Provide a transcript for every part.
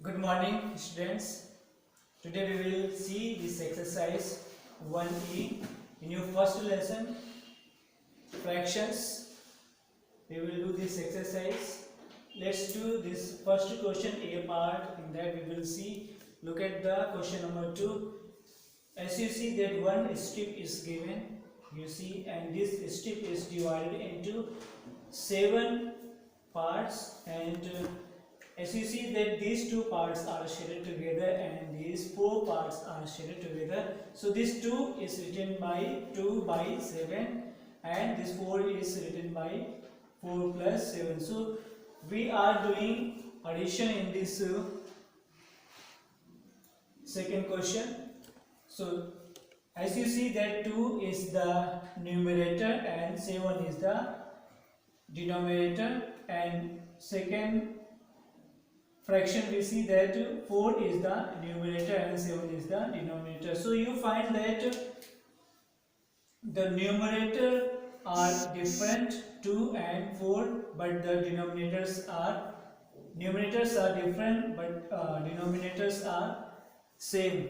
Good morning, students. Today we will see this exercise 1E in your first lesson, fractions. We will do this exercise. Let's do this first question A part. In that we will see. Look at the question number 2. As you see that one strip is given, you see, and this strip is divided into 7 parts, and as you see that these two parts are shaded together and these 4 parts are shaded together. So this 2 is written by 2 by 7 and this 4 is written by 4 plus 7. So we are doing addition in this second question. So as you see that 2 is the numerator and 7 is the denominator, and second fraction we see that 4 is the numerator and 7 is the denominator. So you find that the numerator are different 2 and 4, but the numerators are different, but denominators are same.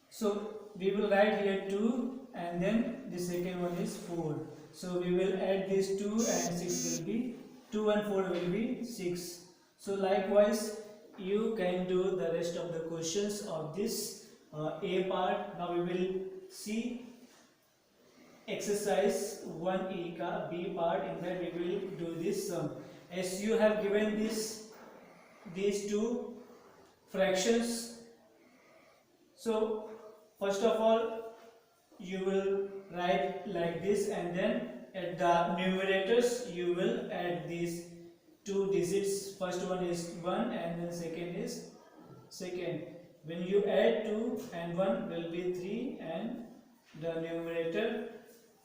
So we will write here 2 and then the second one is 4. So we will add these 2 and 6 will be 2 and 4 will be 6. So likewise you can do the rest of the questions of this A part. Now we will see exercise 1E ka B part. In that we will do this sum. As you have given these two fractions, so first of all you will write like this, and then at the numerators you will add these 2 digits. First one is 1 and then second is second. When you add 2 and 1 will be 3, and the numerator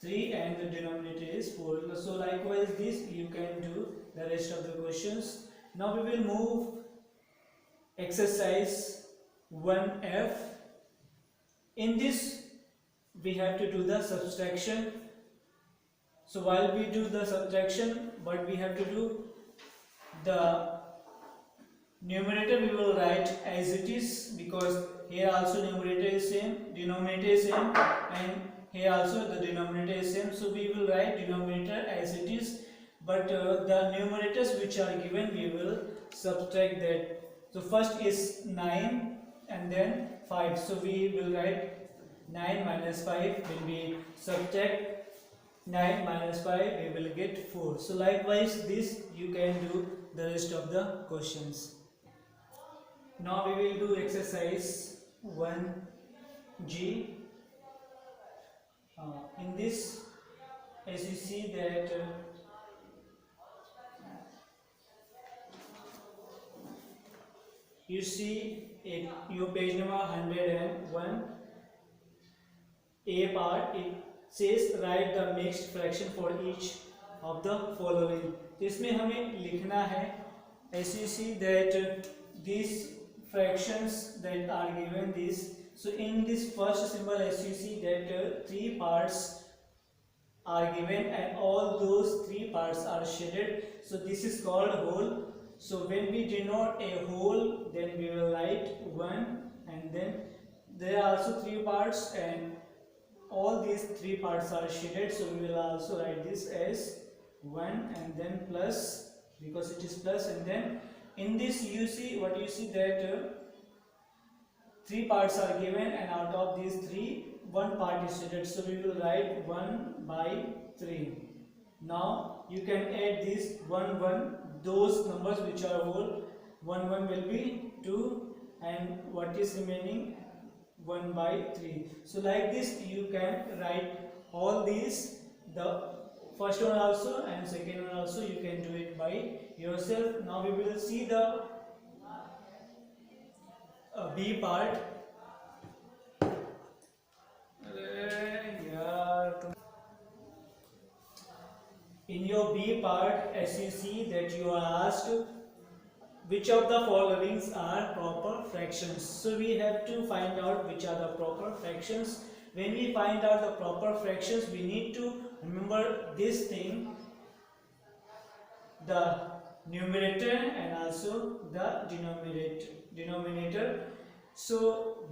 3 and the denominator is 4. So likewise this you can do the rest of the questions. Now we will move exercise 1F. In this we have to do the subtraction. So while we do the subtraction, but we have to do the numerator we will write as it is, because here also numerator is same, denominator is same, and here also the denominator is same. So we will write denominator as it is, but the numerators which are given we will subtract that. So first is 9 and then 5. So we will write 9 minus 5 will be subtract 9 minus 5 we will get 4. So likewise this you can do the rest of the questions. Now we will do exercise 1G. In this, as you see that you see your page number 101 A part, it says write the mixed fraction for each of the following. तो इसमें हमें लिखना है, as you see that these fractions that are given this. So in this first symbol, as you see that 3 parts are given and all those 3 parts are shaded. So this is called whole. So when we denote a whole, then we will write 1, and then there are also 3 parts and all these 3 parts are shaded. So we will also write this as 1 and then plus, because it is plus, and then in this you see what you see that 3 parts are given and out of these 3 one part is shaded. So we will write 1 by 3. Now you can add this 1 1, those numbers which are whole. 1 1 will be 2, and what is remaining 1 by 3. So like this you can write all these, the first one also and second one also you can do it by yourself. Now we will see the B part. In your B part, as you see that you are asked which of the followings are proper fractions. So we have to find out which are the proper fractions. When we find out the proper fractions, we need to remember this thing: the numerator and also the denominator. So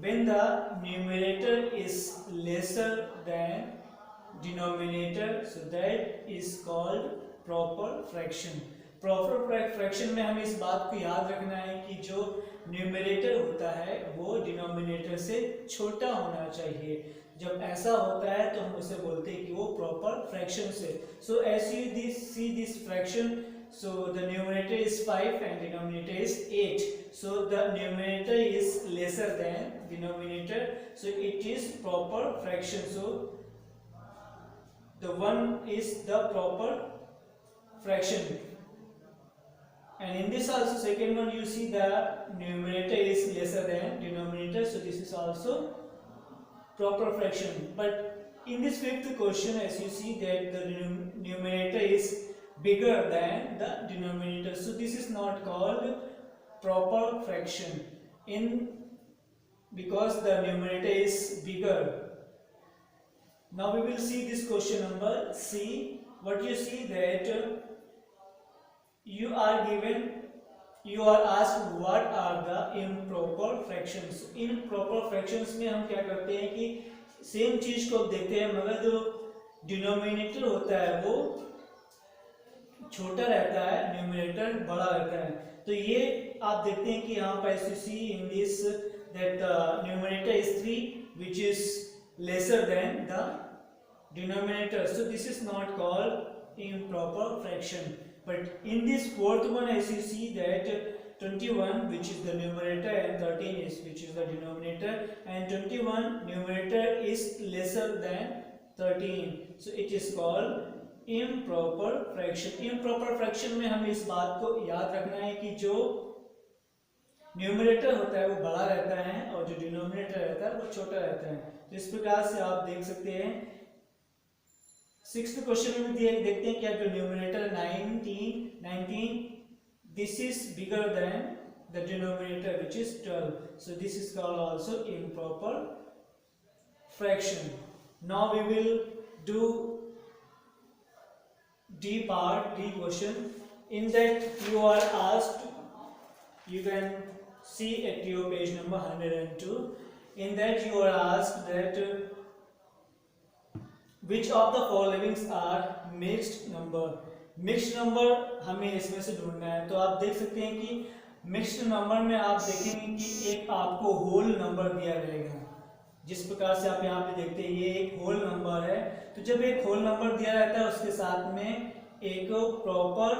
when the numerator is lesser than denominator, so that is called proper fraction. Proper fraction में हमें इस बात को याद रखना है कि जो न्यूमरेटर होता है वो डिनोमिनेटर से छोटा होना चाहिए। जब ऐसा होता है तो हम उसे बोलते हैं कि वो प्रॉपर फ्रैक्शन से। So as you see this fraction, so the numerator is 5 and denominator is 8, so the numerator is lesser than denominator, so it is proper fraction. So the 1 is the proper fraction, and in this also second one you see the numerator is lesser than denominator, so this is also proper fraction. But in this fifth question, as you see that the numerator is bigger than the denominator, so this is not called proper fraction because the numerator is bigger. Now we will see this question number C. What you see that you are asked what are the improper fractions. improper fractions में हम क्या करते हैं कि same चीज को देखते हैं मगर जो डिनोमिनेटर होता है वो छोटा रहता है, न्यूमरेटर बड़ा रहता है। तो ये आप देखते हैं कि यहाँ पर you see in this that the numerator is 3 which is lesser than the denominator, so this is not called improper fraction. But in this fourth one as you see that 21 which is the numerator and 13 is which is the denominator, and 21 numerator is lesser than 13, so it is called improper fraction. improper fraction में हमें इस बात को याद रखना है कि जो न्यूमरेटर होता है वो बड़ा रहता है और जो डिनोमिनेटर रहता है वो छोटा रहता है। तो इस प्रकार से आप देख सकते हैं। सिक्स्थ क्वेश्चन में देखते हैं क्या जो numerator 19 this is bigger than the denominator which is 12, so this is called also improper fraction. Now we will do D part, D question. In that you are asked, you can see at your page number 102. In that you are asked that which of the following are mixed number. Mixed number हमें इसमें से ढूंढना है। तो आप देख सकते हैं कि मिक्स्ड नंबर में आप देखेंगे कि एक आपको होल नंबर दिया रहेगा, जिस प्रकार से आप यहाँ पे देखते हैं ये एक होल नंबर है। तो जब एक होल नंबर दिया रहता है उसके साथ में एक प्रॉपर,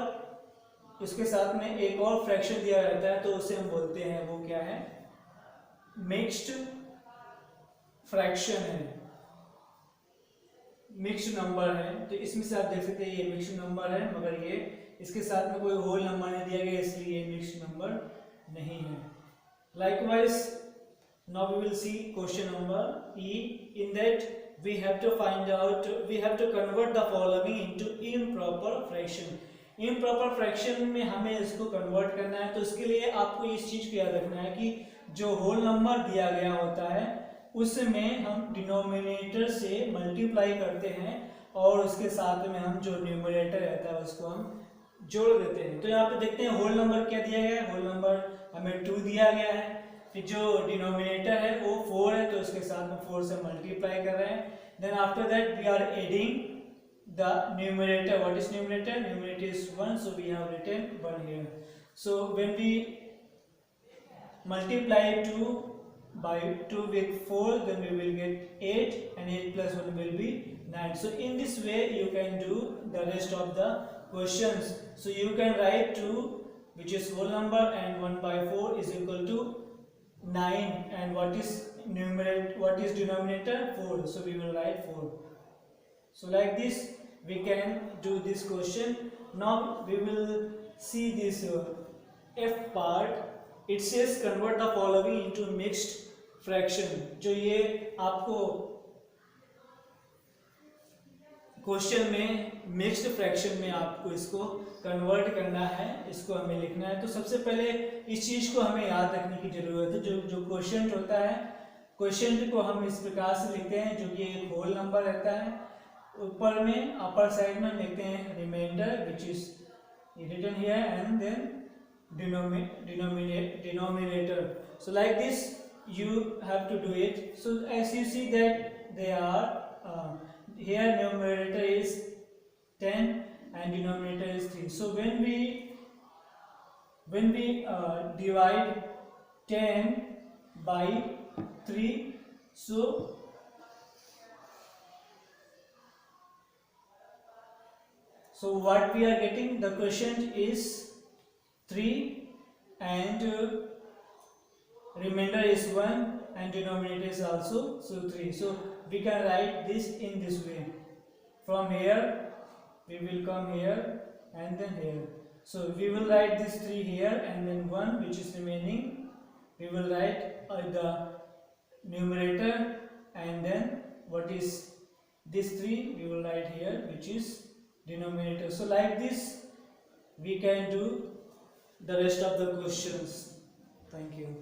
उसके साथ में एक और फ्रैक्शन दिया रहता है तो उसे हम बोलते हैं वो क्या है, मिक्स्ड फ्रैक्शन है, मिक्स्ड नंबर है। तो इसमें से आप देख सकते हैं ये मिक्स्ड नंबर है मगर ये इसके साथ में कोई होल नंबर नहीं दिया गया इसलिए ये मिक्स्ड नंबर नहीं है। Likewise now we will see question number E. In that we have to find out, we have to convert the following into improper fraction. Improper fraction में हमें इसको कन्वर्ट करना है। तो इसके लिए आपको इस चीज को याद रखना है कि जो होल नंबर दिया गया होता है उसमें हम डिनोमिनेटर से मल्टीप्लाई करते हैं और उसके साथ में हम जो न्यूमरेटर रहता है उसको हम जोड़ देते हैं। तो यहाँ पे देखते हैं होल नंबर क्या दिया गया है, होल नंबर हमें 2 दिया गया है, फिर जो डिनोमिनेटर है वो 4 है तो उसके साथ में 4 से मल्टीप्लाई कर रहे हैं। Then after that we are adding the numerator. What is numerator? Numerator is 1, so we have written 1 here. So when we multiply 2 by 2 with 4, then we will get 8 and 8 plus 1 will be 9. So in this way you can do the rest of the questions. So you can write 2 which is whole number and 1 by 4 is equal to 9, and what is denominator? 4, so we will write 4. So like this we can do this question. Now we will see this F part. It says convert the following into mixed fraction. जो ये आपको question में mixed fraction में आपको इसको convert करना है, इसको हमें लिखना है। तो सबसे पहले इस चीज को हमें याद रखने की जरूरत है। जो क्वेश्चन होता है, क्वेश्चन को हम इस प्रकार से लिखते हैं जो कि एक होल नंबर रहता है, ऊपर में अपर साइड में लिखते हैं remainder which is written here, and then denominator. So like this you have to do it. So as you see that they are here numerator is 10 and denominator is 3. So when we divide 10 by 3, so what we are getting, the quotient is 3 and remainder is 1 and denominator is also 3. So we can write this in this way. From here we will come here and then here. So we will write this 3 here, and then 1 which is remaining we will write the numerator, and then what is this 3 we will write here, which is denominator. So like this we can do the rest of the questions. Thank you.